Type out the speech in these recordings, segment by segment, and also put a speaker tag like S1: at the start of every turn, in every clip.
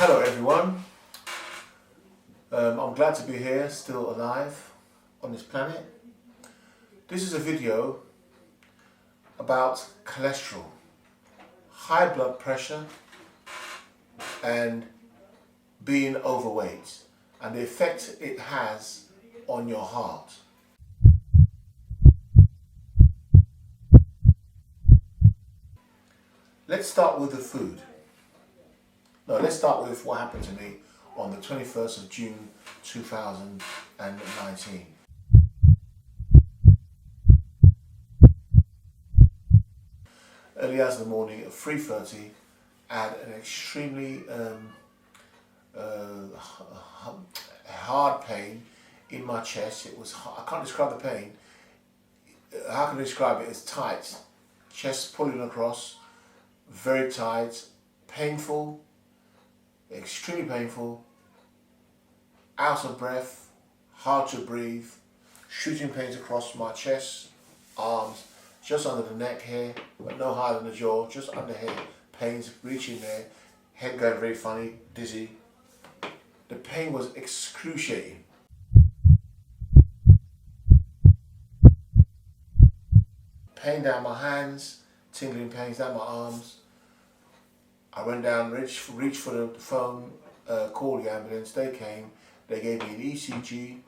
S1: Hello everyone, I'm glad to be here, still alive on this planet. This is a video about cholesterol, high blood pressure and being overweight and the effect it has on your heart. Let's start with the food. No, let's start with what happened to me on the 21st of June 2019. Early hours of the morning at 3:30, I had an extremely hard pain in my chest. It was, I can't describe the pain. How can I describe it? It's tight, chest pulling across, very tight, painful, extremely painful, out of breath, hard to breathe, shooting pains across my chest, arms, just under the neck here, but no higher than the jaw, just under here, pains reaching there, head going very funny, dizzy. The pain was excruciating. Pain down my hands, tingling pains down my arms. I went down, reached for the phone, called the ambulance. They came, they gave me an ECG,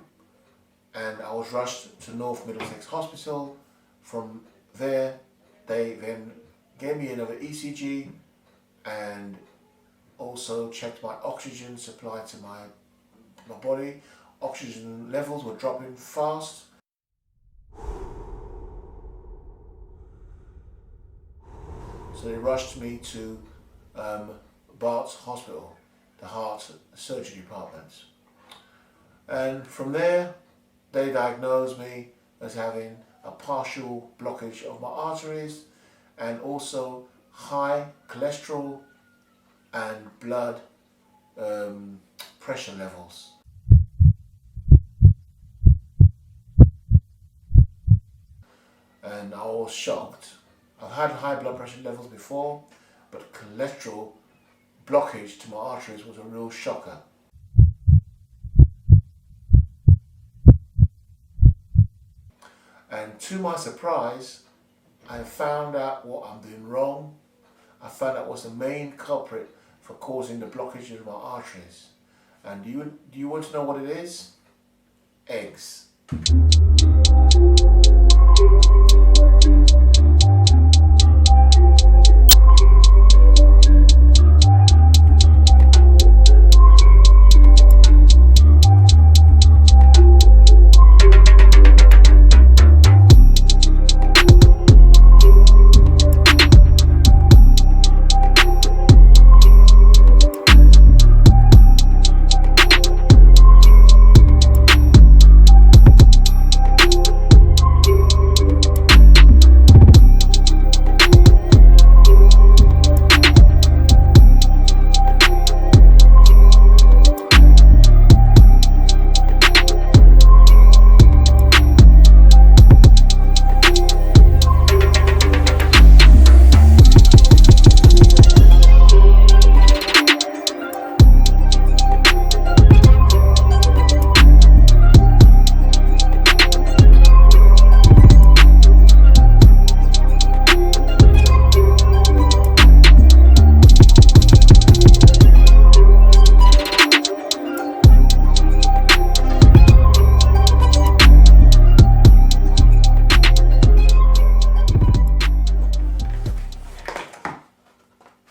S1: and I was rushed to North Middlesex Hospital. From there, they then gave me another ECG and also checked my oxygen supply to my body. Oxygen levels were dropping fast. So they rushed me to Bart's Hospital, the heart surgery department. And from there, they diagnosed me as having a partial blockage of my arteries and also high cholesterol and blood pressure levels. And I was shocked. I've had high blood pressure levels before, but cholesterol blockage to my arteries was a real shocker. And to my surprise, I found out what I'm doing wrong. I found out what's the main culprit for causing the blockage of my arteries. And do you want to know what it is? Eggs.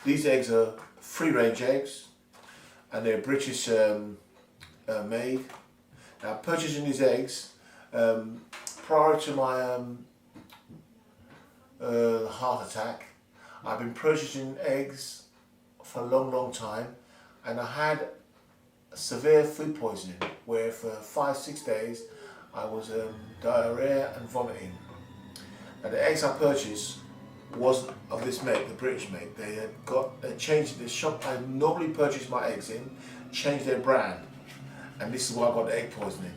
S1: These eggs are free-range eggs, and they're British made. Now, purchasing these eggs prior to my heart attack, I've been purchasing eggs for a long time, and I had severe food poisoning where for 5-6 days I was diarrhea and vomiting. Now, the eggs I purchased wasn't of this make, the British make. They changed the shop I normally purchase my eggs in, changed their brand, and this is why I got the egg poisoning.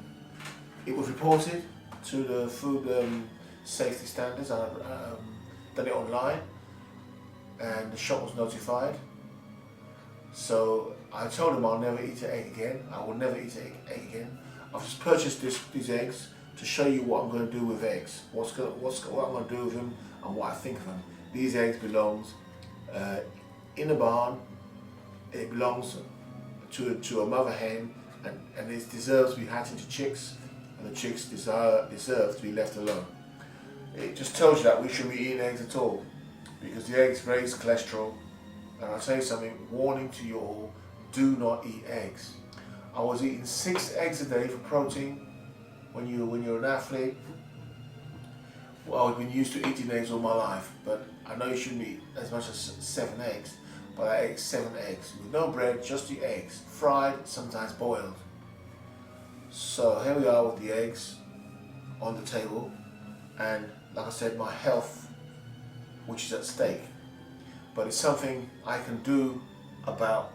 S1: It was reported to the food safety standards. I done it online, and the shop was notified. So I told him I'll never eat an egg again. I will never eat an egg again. I've just purchased these eggs to show you what I'm going to do with eggs. What I'm going to do with them and what I think of them. These eggs belongs in a barn. It belongs to a mother hen, and it deserves to be hatched into chicks, and the chicks deserve to be left alone. It just tells you that we shouldn't be eating eggs at all, because the eggs raise cholesterol. And I'll tell you something, warning to you all, do not eat eggs. I was eating 6 eggs a day for protein when you're an athlete. Well, I've been used to eating eggs all my life, but I know you shouldn't eat as much as 7 eggs, but I ate 7 eggs with no bread, just the eggs, fried, sometimes boiled. So here we are with the eggs on the table, and like I said, my health, which is at stake. But it's something I can do about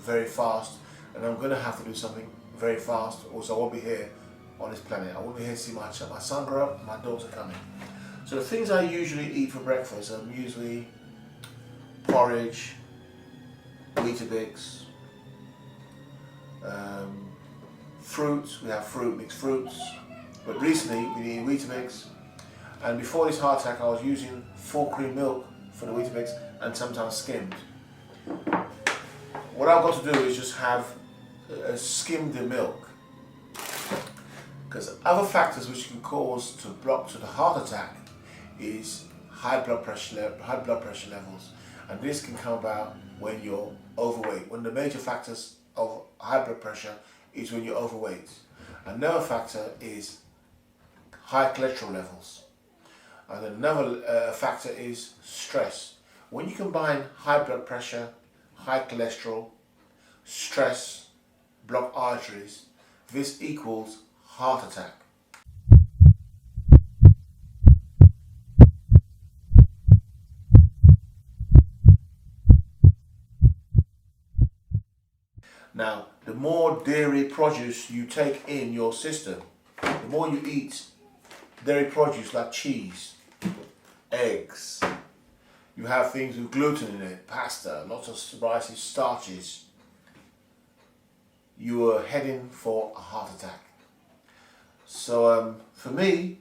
S1: very fast, and I'm going to have to do something very fast, or else I won't be here on this planet. I won't be here to see my son grow up, my daughter coming. So the things I usually eat for breakfast are usually porridge, Weetabix, fruits. We have mixed fruits, but recently we eat Weetabix. And before this heart attack, I was using full cream milk for the Weetabix and sometimes skimmed. What I've got to do is just have skimmed the milk, because other factors which can cause to block to the heart attack is high blood pressure levels, and this can come about when you're overweight. One of the major factors of high blood pressure is when you're overweight. Another factor is high cholesterol levels. And another factor is stress. When you combine high blood pressure, high cholesterol, stress, blocked arteries, this equals heart attack. Now, the more dairy produce you take in your system, the more you eat dairy produce like cheese, eggs, you have things with gluten in it, pasta, lots of spicy starches, you are heading for a heart attack. So for me,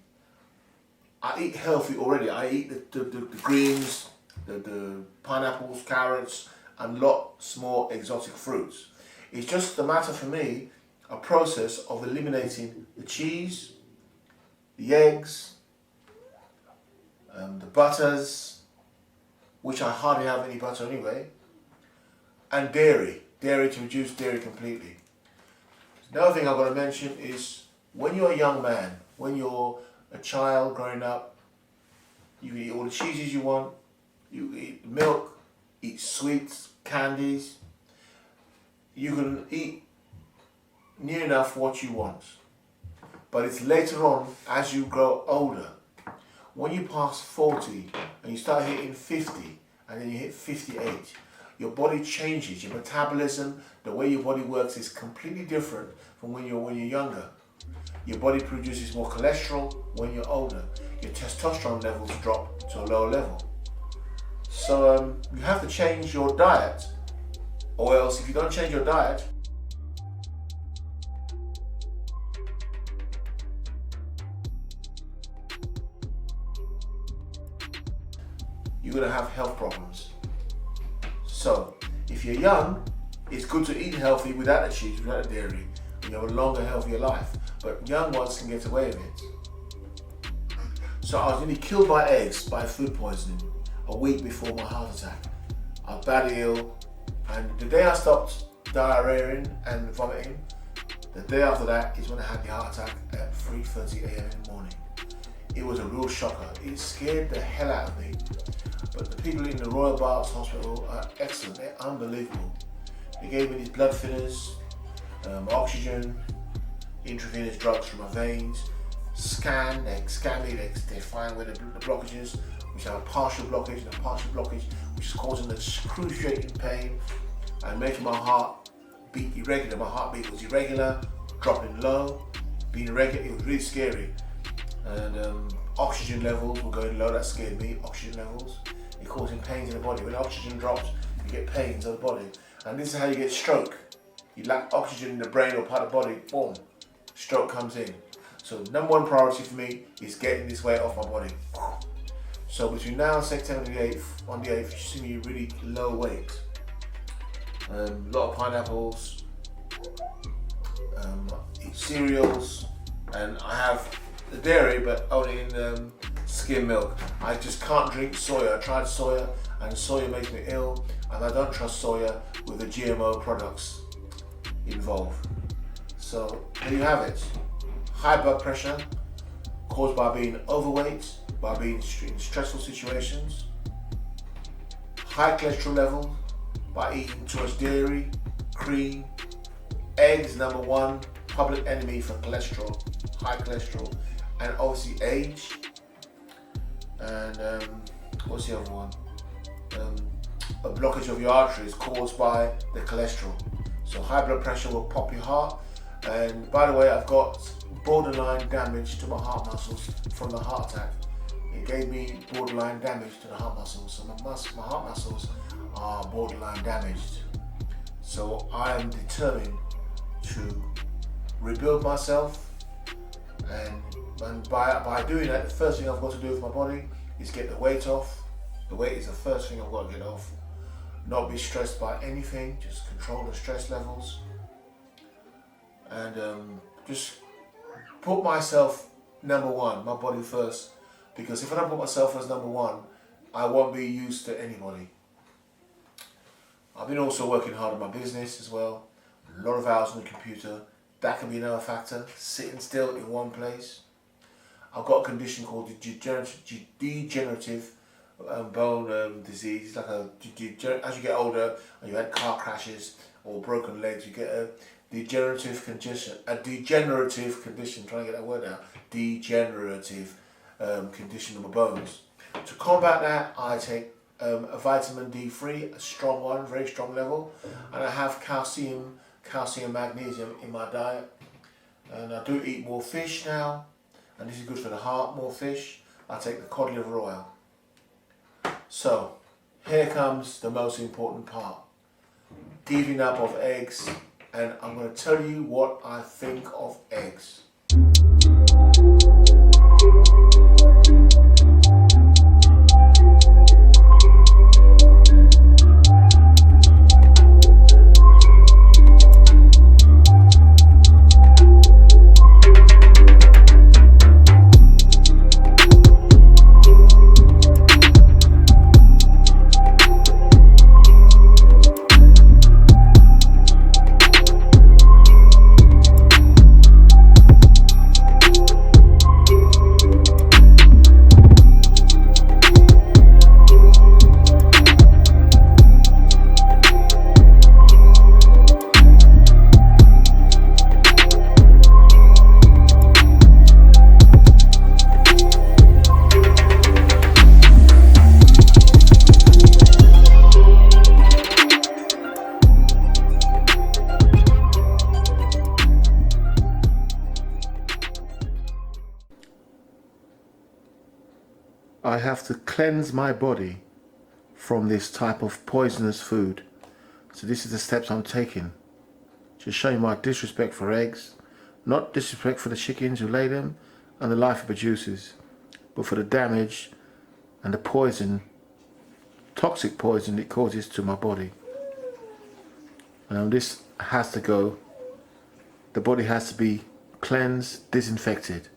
S1: I eat healthy already. I eat the greens, the pineapples, carrots, and lots more exotic fruits. It's just a matter for me, a process of eliminating the cheese, the eggs, the butters, which I hardly have any butter anyway, and dairy to reduce dairy completely. Another thing I've got to mention is when you're a young man, when you're a child growing up, you eat all the cheeses you want, you eat milk, eat sweets, candies, you can eat near enough what you want. But it's later on, as you grow older, when you pass 40 and you start hitting 50 and then you hit 58, your body changes, your metabolism, the way your body works is completely different from when you're younger. Your body produces more cholesterol when you're older. Your testosterone levels drop to a lower level. So you have to change your diet, or else if you don't change your diet, you're going to have health problems. So if you're young, it's good to eat healthy without the cheese, without the dairy, and you have a longer, healthier life. But young ones can get away with it. So I was nearly killed by eggs, by food poisoning, a week before my heart attack. I was badly ill, and the day I stopped diarrheaing and vomiting, the day after that is when I had the heart attack at 3:30 a.m. in the morning. It was a real shocker. It scared the hell out of me. But the people in the Royal Berks Hospital are excellent. They're unbelievable. They gave me these blood thinners, oxygen, intravenous drugs from my veins, they scan me, they find where the blockage is, which have a partial blockage and a partial blockage, which is causing excruciating pain and making my heart beat irregular. My heartbeat was irregular, dropping low, being irregular. It was really scary. And oxygen levels were going low. That scared me. Oxygen levels, it causing pains in the body. When oxygen drops, you get pains in the body. And this is how you get stroke. You lack oxygen in the brain or part of the body, boom, stroke comes in. So number one priority for me is getting this weight off my body. So between now and September the 8th, on the 8th, you see me really low weight. A lot of pineapples, eat cereals, and I have the dairy, but only in skim milk. I just can't drink soya. I tried soya, and soya makes me ill, and I don't trust soya with the GMO products involved. So there you have it. High blood pressure caused by being overweight, by being in stressful situations. High cholesterol level by eating too much dairy, cream. Eggs, number one public enemy for cholesterol, high cholesterol, and obviously age. And what's the other one? A blockage of your arteries caused by the cholesterol. So high blood pressure will pop your heart. And by the way, I've got borderline damage to my heart muscles from the heart attack. It gave me borderline damage to the heart muscles. So my heart muscles are borderline damaged. So I am determined to rebuild myself, and by doing that, the first thing I've got to do with my body is get the weight off. The weight is the first thing I've got to get off. Not be stressed by anything, just control the stress levels, and just put myself number one, my body first, because if I don't put myself as number one, I won't be used to anybody. I've been also working hard on my business as well, a lot of hours on the computer. That can be another factor, sitting still in one place. I've got a condition called degenerative bone disease. Like as you get older and you had car crashes or broken legs, you get a degenerative condition. Trying to get that word out. Degenerative condition of my bones. To combat that, I take a vitamin D3, a strong one, very strong level, and I have calcium, magnesium in my diet, and I do eat more fish now, and this is good for the heart. More fish. I take the cod liver oil. So here comes the most important part, giving up of eggs, and I'm going to tell you what I think of eggs. I have to cleanse my body from this type of poisonous food. So this is the steps I'm taking to show you my disrespect for eggs, not disrespect for the chickens who lay them and the life it produces, but for the damage and the poison, toxic poison it causes to my body. This has to go. The body has to be cleansed, disinfected.